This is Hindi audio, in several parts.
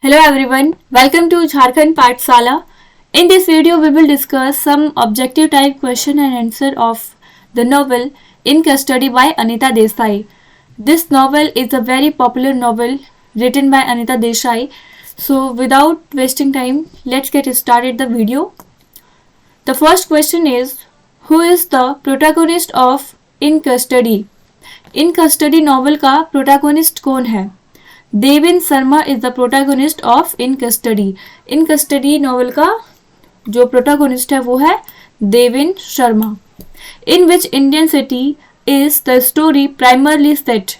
Hello everyone, welcome to Jharkhand Pathsala. In this video, we will discuss some objective type question and answer of the novel In Custody by Anita Desai. This novel is a very popular novel written by Anita Desai. So without wasting time, let's get started the video. The first question is, who is the protagonist of In Custody? In Custody novel का protagonist कौन है? Devendra Sharma is the protagonist of In Custody. In Custody novel का जो प्रोटैगोनिस्ट है वो है Devendra Sharma. In which Indian city is the story primarily set.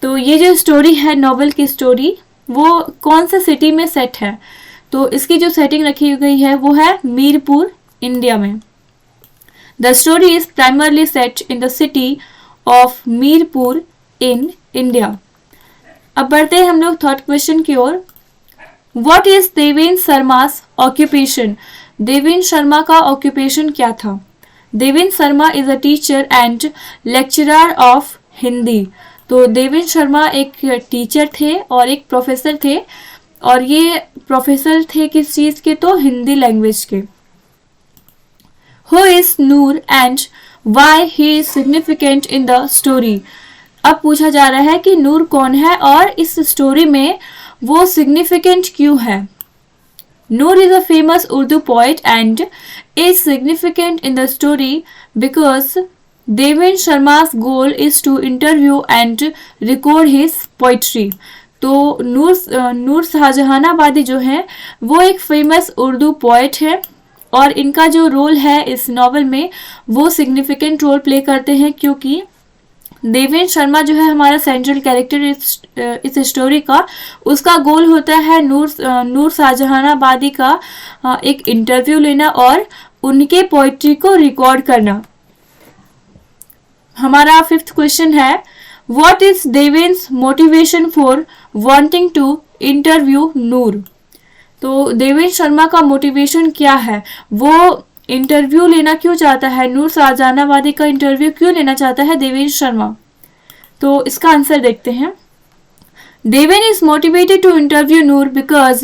तो ये जो स्टोरी है नॉवल की स्टोरी वो कौन सा सिटी में सेट है? तो इसकी जो सेटिंग रखी गई है वो है मीरपुर इंडिया में. The story is primarily set in the city of Mirpur in India. अब बढ़ते हैं हम लोग थर्ड क्वेश्चन की ओर. What is Devendra Sharma's occupation? Devendra Sharma का ऑक्यूपेशन क्या था? Devendra Sharma is a teacher and lecturer of Hindi. तो देवेंद्र शर्मा एक टीचर थे और एक प्रोफेसर थे, और ये प्रोफेसर थे किस चीज के? तो हिंदी लैंग्वेज के. Who is Noor and why he is significant in the story? अब पूछा जा रहा है कि नूर कौन है और इस स्टोरी में वो सिग्निफिकेंट क्यों है. Noor is a famous Urdu poet and is significant in the story because Devendra Sharma's goal is to interview and record his poetry. तो नूर शाहजहानाबादी जो है वो एक फेमस उर्दू पोएट है और इनका जो रोल है इस नॉवल में वो सिग्निफिकेंट रोल प्ले करते हैं, क्योंकि देवेंद्र शर्मा जो है हमारा सेंट्रल कैरेक्टर इस स्टोरी का, उसका गोल होता है नूर शाहजहानाबादी का एक इंटरव्यू लेना और उनके पोइट्री को रिकॉर्ड करना. हमारा फिफ्थ क्वेश्चन है, what is Devendra motivation for wanting to interview Noor? तो देवेंद्र शर्मा का मोटिवेशन क्या है? वो इंटरव्यू लेना क्यों चाहता है? नूर शाहजहानाबादी का इंटरव्यू क्यों लेना चाहता है देवेंद्र शर्मा? तो इसका आंसर देखते हैं. Devendra is motivated to interview Noor because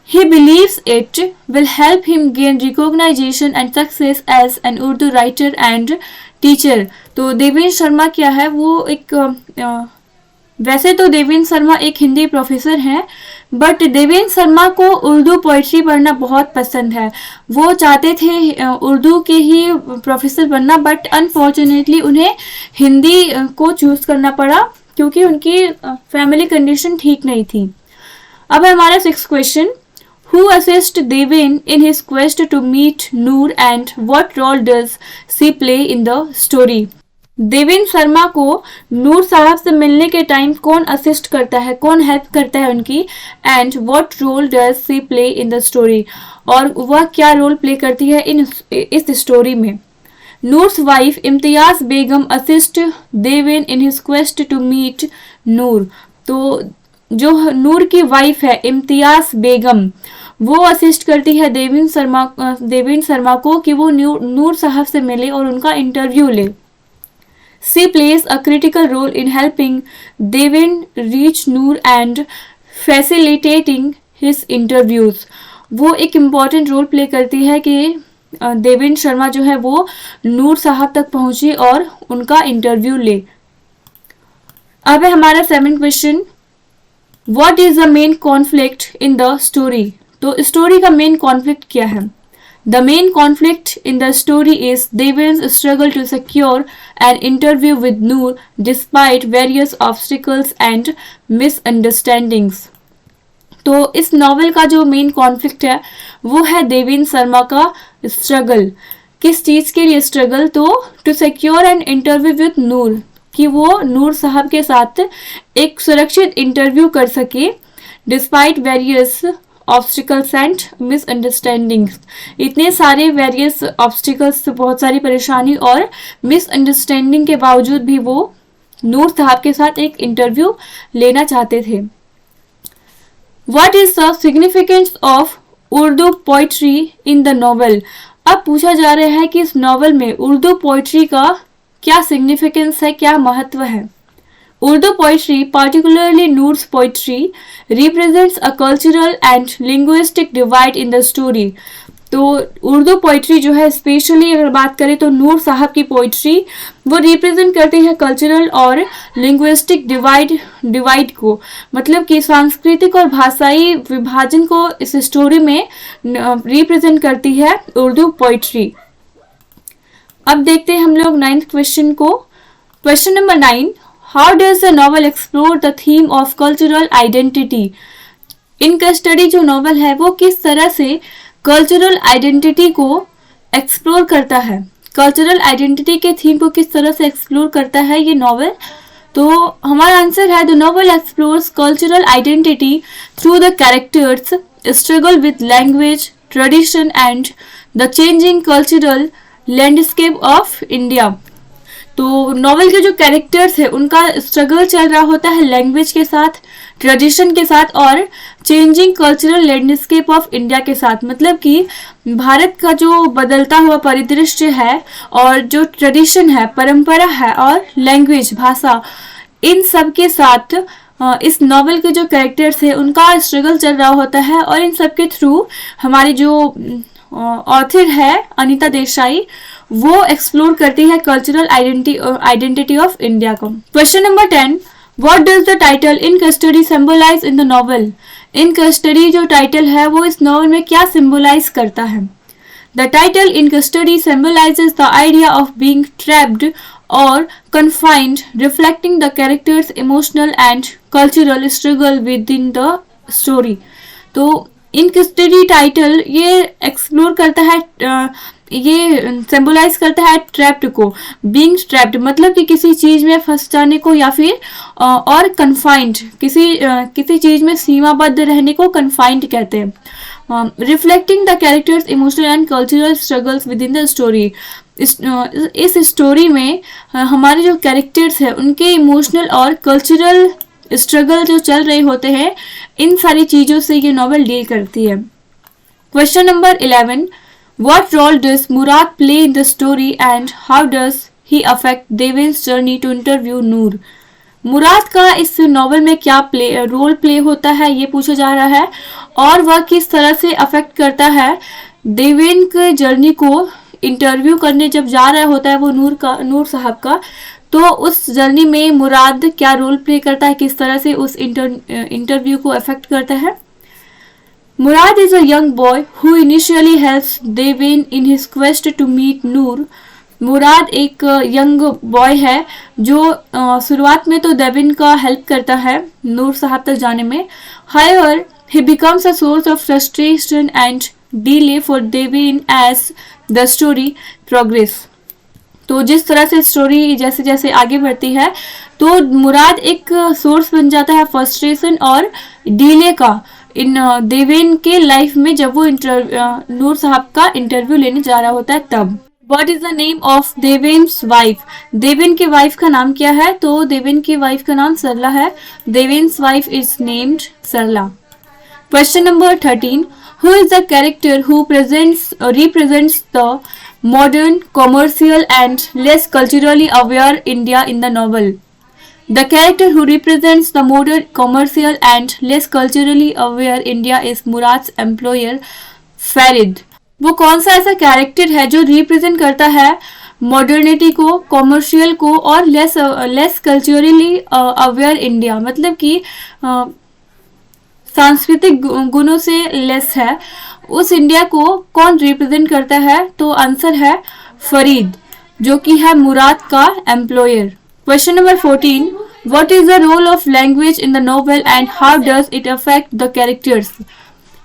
he believes it will help him gain recognition and success as an Urdu writer and teacher. तो देवेंद्र शर्मा क्या है? वो एक वैसे तो देवेंद्र शर्मा एक हिंदी प्रोफेसर हैं, बट देवेंद्र शर्मा को उर्दू पोइट्री पढ़ना बहुत पसंद है. वो चाहते थे उर्दू के ही प्रोफेसर बनना, बट अनफॉर्चुनेटली उन्हें हिंदी को चूज करना पड़ा क्योंकि उनकी फैमिली कंडीशन ठीक नहीं थी. अब हमारा sixth question, who assist Devendra in his quest to meet Noor and what role does she play in the story? Devendra Sharma को नूर साहब से मिलने के टाइम कौन असिस्ट करता है, कौन हेल्प करता है उनकी, and what role does she play in the story, और वह क्या रोल प्ले करती है इस स्टोरी में. Noor's wife Imtiaz Begum assist Devendra in his quest to meet Noor. तो जो नूर की वाइफ है इम्तियाज बेगम, वो असिस्ट करती है देवेंद्र शर्मा को कि वो नूर साहब से मिले और उनका इंटरव्यू ले. She plays a critical role in helping Devendra reach Noor and facilitating his interviews. वो एक इम्पॉर्टेंट रोल प्ले करती है कि देवेंद्र शर्मा जो है वो नूर साहब तक पहुंचे और उनका इंटरव्यू ले. अब है हमारा seventh question, what is the main conflict in the story? तो स्टोरी का मेन कॉन्फ्लिक्ट क्या है? The main conflict in the story is Devendra's struggle to secure an interview with Noor despite various obstacles and misunderstandings. तो इस नॉवल का जो मेन कॉन्फ्लिक्ट है वो है देवेंद्र शर्मा का स्ट्रगल. किस चीज के लिए स्ट्रगल? तो to secure an interview with Noor, कि वो नूर साहब के साथ एक सुरक्षित इंटरव्यू कर सके despite various obstacles and misunderstandings. इतने सारे वेरियस ऑब्स्टिकल्स, बहुत सारी परेशानी और मिसअंडरस्टैंडिंग के बावजूद भी वो नूर साहब के साथ एक इंटरव्यू लेना चाहते थे. What is the significance of Urdu poetry in the novel? अब पूछा जा रहा है कि इस नॉवल में उर्दू पोइट्री का क्या सिग्निफिकेंस है, क्या महत्व है. Urdu poetry, particularly Noor's poetry, represents a cultural and linguistic divide in the story. तो उर्दू पोइट्री जो है, स्पेशली अगर बात करें तो नूर साहब की पोइट्री, वो रिप्रेजेंट करती है कल्चरल और लिंग्विस्टिक डिवाइड को, मतलब कि सांस्कृतिक और भाषाई विभाजन को इस स्टोरी में रिप्रेजेंट करती है उर्दू पोइट्री। अब देखते हैं हम लोग 9th क्वेश्चन को। Question number 9, how does the novel explore the theme of cultural identity? In Custody जो नॉवल है वो किस तरह से कल्चरल आइडेंटिटी को एक्सप्लोर करता है, कल्चरल आइडेंटिटी के थीम को किस तरह से एक्सप्लोर करता है ये नॉवल? तो हमारा आंसर है, the novel explores cultural identity through the characters struggle with language, tradition and the changing cultural landscape of India. तो नॉवल के जो कैरेक्टर्स है उनका स्ट्रगल चल रहा होता है लैंग्वेज के साथ, ट्रेडिशन के साथ और changing cultural landscape of India के साथ, मतलब कि भारत का जो बदलता हुआ परिदृश्य है और जो ट्रेडिशन है, परंपरा है और लैंग्वेज, भाषा, इन सब के साथ इस नॉवल के जो कैरेक्टर्स है उनका स्ट्रगल चल रहा होता है और इन सब के थ्रू हमारी जो ऑथर है अनीता देसाई, वो एक्सप्लोर करती है कल्चरल आइडेंटिटी ऑफ इंडिया को। Question number 10, what does the title In Custody symbolise in the novel? In Custody जो टाइटल है वो इस नॉवल में क्या सिंबलाइज करता है? The title In Custody symbolises the idea of being trapped और confined, reflecting the character's emotional and cultural struggle within the story। तो इन कस्टडी टाइटल ये एक्सप्लोर करता है, ये सिंबलाइज करता है ट्रैप्ड को, बीइंग ट्रैप्ड मतलब कि किसी चीज में फंस जाने को, या फिर और कन्फाइंड किसी चीज में सीमाबद्ध रहने को कन्फाइंड कहते हैं। Reflecting the characters emotional and cultural struggles with in the story. इस स्टोरी में हमारे जो कैरेक्टर्स है उनके इमोशनल और कल्चरल स्ट्रगल जो चल रहे होते हैं, इन सारी चीजों से ये नॉवल डील करती है। Question number 11, what role does Murad play in the story and how does he affect Deven's journey to interview Noor? Murad का इस नॉवल में क्या रोल प्ले होता है ये पूछा जा रहा है, और वह किस तरह से अफेक्ट करता है देवेन के जर्नी को इंटरव्यू करने जब जा रहा होता है वो नूर साहब का, तो उस जर्नी में मुराद क्या रोल प्ले करता है, किस तरह से उस इंटरव्यू को अफेक्ट करता है। Murad is a young boy who initially helps Deven in his quest to meet Noor. Murad एक यंग बॉय है जो शुरुआत में तो देवेन का हेल्प करता है नूर साहब तक जाने में। However he becomes a source of frustration and delay for Deven as the story progress. तो जिस तरह से स्टोरी जैसे जैसे आगे बढ़ती है तो मुराद एक सोर्स बन जाता है फ्रस्ट्रेशन और डिले का इन देवेन के लाइफ में, जब वो नूर साहब का इंटरव्यू लेने जा रहा होता है तब। What is the name of Deven's wife? Deven की वाइफ का नाम क्या है? तो देवेन की वाइफ का नाम सरला है। Deven's wife is named Sarla. Question number 13, who is the character who represents the modern, commercial and less culturally aware India in the novel? The character who represents the modern, commercial and less culturally aware India is Murad's employer Farid। वो कौन सा ऐसा कैरेक्टर है जो रिप्रेजेंट करता है मॉडर्निटी को, कॉमर्शियल को और लेस कल्चरली अवेयर इंडिया, मतलब कि सांस्कृतिक गुणों से लेस है, उस इंडिया को कौन रिप्रेजेंट करता है? तो आंसर है फरीद, जो कि है मुराद का employer. Question number 14, what is the role of language in the novel and how does it affect the characters?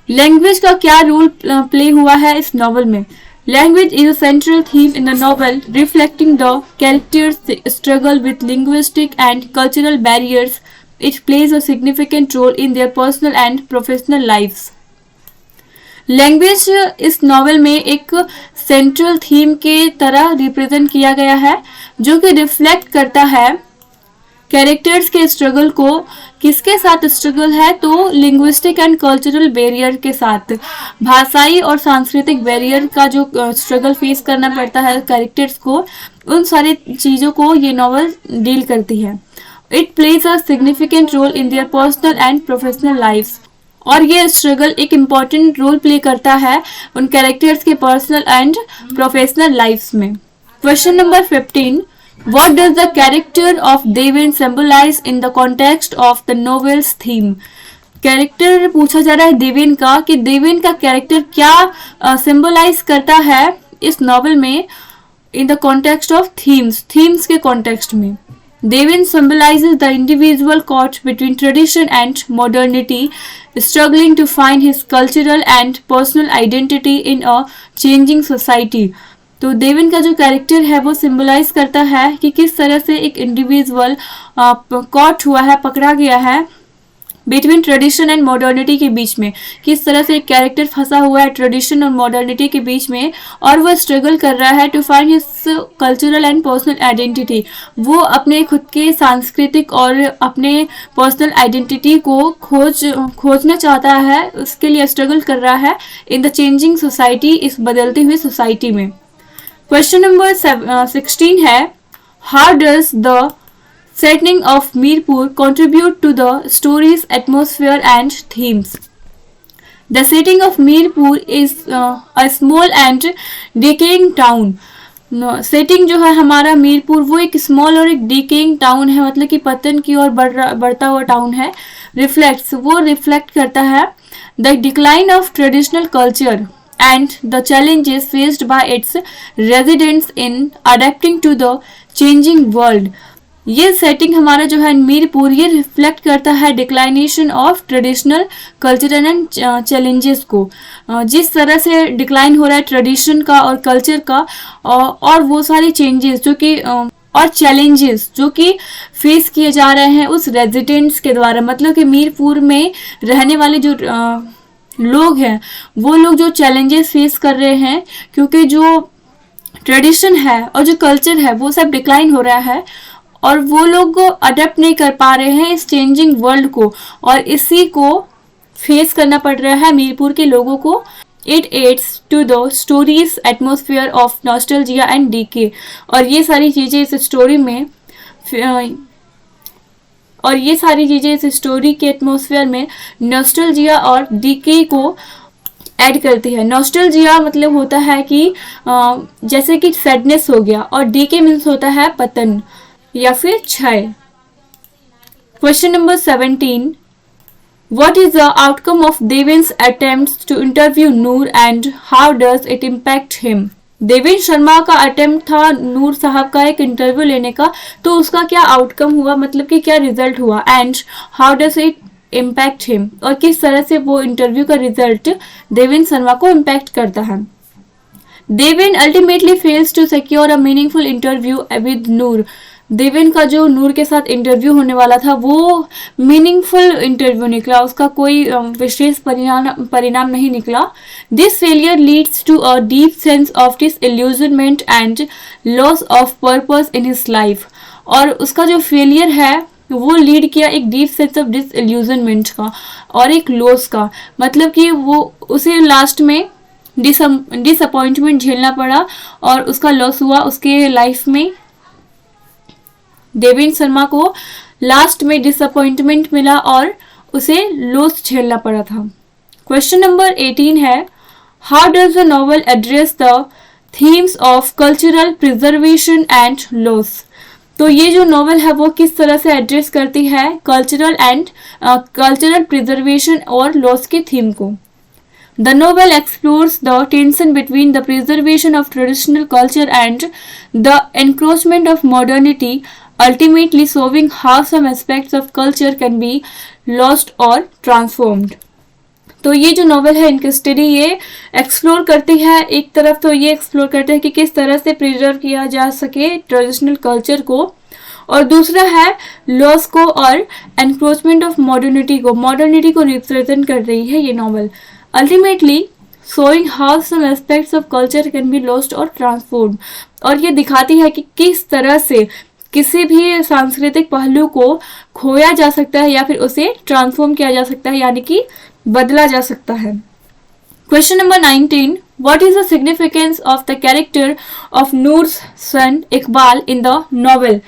Language का क्या रोल प्ले हुआ है इस नॉवल में? Language is a central theme in the novel reflecting the characters struggle with linguistic and cultural barriers. It plays a significant role in their personal and professional lifes. Language इस नॉवल में एक सेंट्रल थीम के तरह रिप्रेजेंट किया गया है, जो कि रिफ्लेक्ट करता है कैरेक्टर्स के स्ट्रगल को। किसके साथ स्ट्रगल है? तो लिंग्विस्टिक एंड कल्चरल बैरियर के साथ, भाषाई और सांस्कृतिक बैरियर का जो स्ट्रगल फेस करना पड़ता है कैरेक्टर्स को, उन सारी चीज़ों को ये नॉवल डील करती है। It plays a significant role in their personal and professional lifes. और ये स्ट्रगल एक इम्पॉर्टेंट रोल प्ले करता है उन कैरेक्टर्स के पर्सनल एंड प्रोफेशनल लाइफ्स में। Question number 15, what does the character of Deven symbolise in the context of the novels theme. Character पूछा जा रहा है देवेन का, कि देवेन का कैरेक्टर क्या सिंबलाइज करता है इस नॉवल में इन द कॉन्टेक्स्ट ऑफ थीम्स के कॉन्टेक्स्ट में। Devin symbolizes the individual caught between tradition and modernity, struggling to find his cultural and personal identity in a changing society. तो देविन का जो कैरेक्टर है वो सिंबलाइज करता है कि किस तरह से एक इंडिविजुअल कॉट हुआ है, पकड़ा गया है बिटवीन ट्रेडिशन एंड मॉडर्निटी के बीच में। किस तरह से एक कैरेक्टर फंसा हुआ है ट्रेडिशन और मॉडर्निटी के बीच में, और वो स्ट्रगल कर रहा है to find his cultural and personal identity. वो अपने खुद के सांस्कृतिक और अपने पर्सनल आइडेंटिटी को खोजना चाहता है, उसके लिए स्ट्रगल कर रहा है इन द चेंजिंग सोसाइटी, इस बदलती हुई सोसाइटी में। क्वेश्चन नंबर 16 है, how does the setting of Mirpur contribute to the story's atmosphere and themes. The setting of Mirpur is a small and decaying town. Setting जो है हमारा मीरपुर वो एक स्मॉल और एक डिकेइंग टाउन है, मतलब कि पतन की ओर बढ़ता हुआ टाउन है। वो रिफ्लेक्ट करता है the decline of traditional culture and the challenges faced by its residents in adapting to the changing world. ये सेटिंग हमारा जो है मीरपुर, ये रिफ्लेक्ट करता है declination of traditional cultural and challenges को। जिस तरह से डिक्लाइन हो रहा है ट्रेडिशन का और कल्चर का, और वो सारे चेंजेस जो कि और चैलेंजेस जो कि फेस किए जा रहे हैं उस रेजिडेंट्स के द्वारा, मतलब कि मीरपुर में रहने वाले जो लोग हैं वो लोग जो चैलेंजेस फेस कर रहे हैं, क्योंकि जो ट्रेडिशन है और जो कल्चर है वो सब डिक्लाइन हो रहा है और वो लोग अडेप्ट नहीं कर पा रहे हैं इस चेंजिंग वर्ल्ड को, और इसी को फेस करना पड़ रहा है मीरपुर के लोगों को। It adds to the stories atmosphere of nostalgia and decay. और ये सारी चीज़ें इस स्टोरी के एटमोसफियर में नॉस्टैल्जिया और डीके को ऐड करती है। नॉस्टैल्जिया मतलब होता है कि जैसे कि सैडनेस हो गया, और डीके मीन्स होता है पतन या फिर क्षय। Question number 17, what is the outcome of Deven's attempts to interview Noor and how does it impact him. Deven Sharma का अटेम्प्ट था नूर साहब का एक इंटरव्यू लेने का, तो उसका क्या आउटकम हुआ, मतलब कि क्या रिजल्ट हुआ, and how does it impact him, और किस तरह से वो इंटरव्यू का रिजल्ट देवेन शर्मा को इम्पैक्ट करता है। Deven ultimately fails to secure a meaningful interview with Noor. Deven का जो नूर के साथ इंटरव्यू होने वाला था वो मीनिंगफुल इंटरव्यू निकला, उसका कोई विशेष परिणाम नहीं निकला। This failure leads to a deep sense of disillusionment and loss of purpose in his life. और उसका जो फेलियर है वो लीड किया एक डीप सेंस ऑफ डिसइल्यूजनमेंट का और एक लॉस का, मतलब कि वो उसे लास्ट में डिसअपॉइंटमेंट झेलना पड़ा और उसका लॉस हुआ उसके लाइफ में। देवेन शर्मा को लास्ट में डिसअपॉइंटमेंट मिला और उसे लॉस झेलना पड़ा था। क्वेश्चन नंबर 18 है, how does the novel address the themes of cultural preservation and loss. तो ये जो नॉवल है वो किस तरह से एड्रेस करती है कल्चरल प्रिजर्वेशन और लॉस के थीम को। The novel explores the tension between the preservation of traditional culture and the encroachment of modernity, ultimately showing how some aspects of culture can be lost or transformed. तो ये जो नॉवल है इनकी स्टडी ये एक्सप्लोर करती है, एक तरफ तो ये एक्सप्लोर करते हैं कि किस तरह से प्रिजर्व किया जा सके ट्रेडिशनल कल्चर को, और दूसरा है लॉस को और एनक्रोचमेंट ऑफ मॉडर्निटी को रिप्रेजेंट कर रही है ये novel. Ultimately showing how some aspects of culture can be lost or transformed, और ये दिखाती है कि किस तरह से किसी भी सांस्कृतिक पहलू को खोया जा सकता है या फिर उसे ट्रांसफॉर्म किया जा सकता है, यानी कि बदला जा सकता है। Question number 19, what is the significance of the character of Noor's son Iqbal in the novel.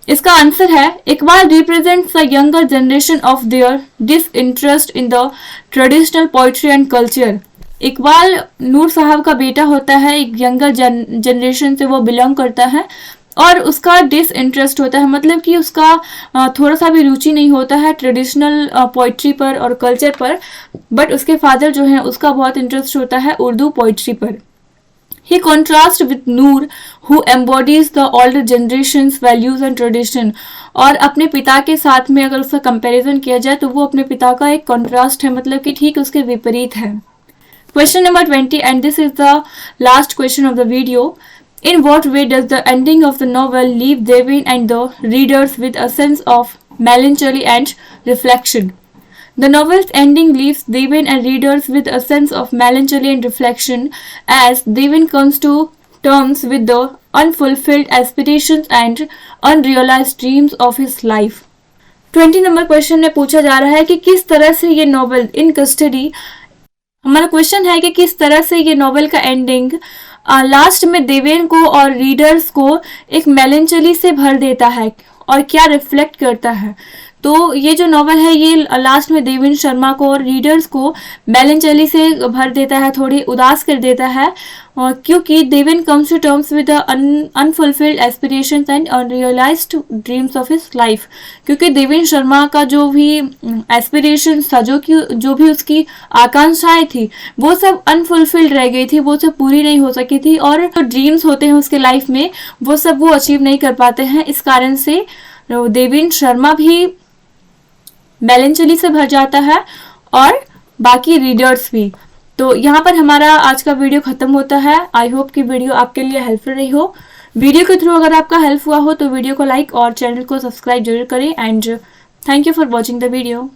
इसका आंसर है Iqbal represents the younger generation of their disinterest in the traditional poetry and culture. Iqbal Noor साहब का बेटा होता है, एक यंगर जनरेशन से वो बिलोंग करता है और उसका डिसइंटरेस्ट होता है, मतलब कि उसका थोड़ा सा भी रुचि नहीं होता है ट्रेडिशनल पोइट्री पर और कल्चर पर, बट उसके फादर जो हैं उसका बहुत इंटरेस्ट होता है उर्दू पोइट्री पर। He contrasts with Noor, who embodies the older generation's values and tradition. और अपने पिता के साथ में अगर उसका कंपैरिजन किया जाए तो वो अपने पिता का एक कॉन्ट्रास्ट है, मतलब कि ठीक उसके विपरीत है। Question number 20 and this is the last question of the video. In what way does the ending of the novel leave Devin and the readers with a sense of melancholy and reflection? The novel's ending leaves Devin and readers with a sense of melancholy and reflection as Devin comes to terms with the unfulfilled aspirations and unrealized dreams of his life. 20 number question में पूछा जा रहा है कि किस तरह से ये नॉवल इन कस्टडी, हमारा क्वेश्चन है कि किस तरह से ये नॉवल का एंडिंग लास्ट में देवेन को और रीडर्स को एक मेलेंचली से भर देता है और क्या रिफ्लेक्ट करता है। तो ये जो नॉवल है ये लास्ट में देवेन शर्मा को और रीडर्स को मेलेंचली से भर देता है, थोड़ी उदास कर देता है, और क्योंकि Deven comes to terms with unfulfilled aspirations and unrealised dreams of his life. क्योंकि देवेन शर्मा का जो भी एस्पिरेशंस था, जो भी उसकी आकांक्षाएं थी, वो सब अनफुलफिल्ड रह गई थी, वो सब पूरी नहीं हो सकी थी, और जो ड्रीम्स होते हैं उसके लाइफ में वो सब वो अचीव नहीं कर पाते हैं। इस कारण से देवेन शर्मा भी मेलेंचली से भर जाता है और बाकी रीडर्स भी। तो यहाँ पर हमारा आज का वीडियो खत्म होता है। आई होप कि वीडियो आपके लिए हेल्पफुल रही हो। वीडियो के थ्रू अगर आपका हेल्प हुआ हो तो वीडियो को लाइक और चैनल को सब्सक्राइब जरूर करें and thank you for watching the video.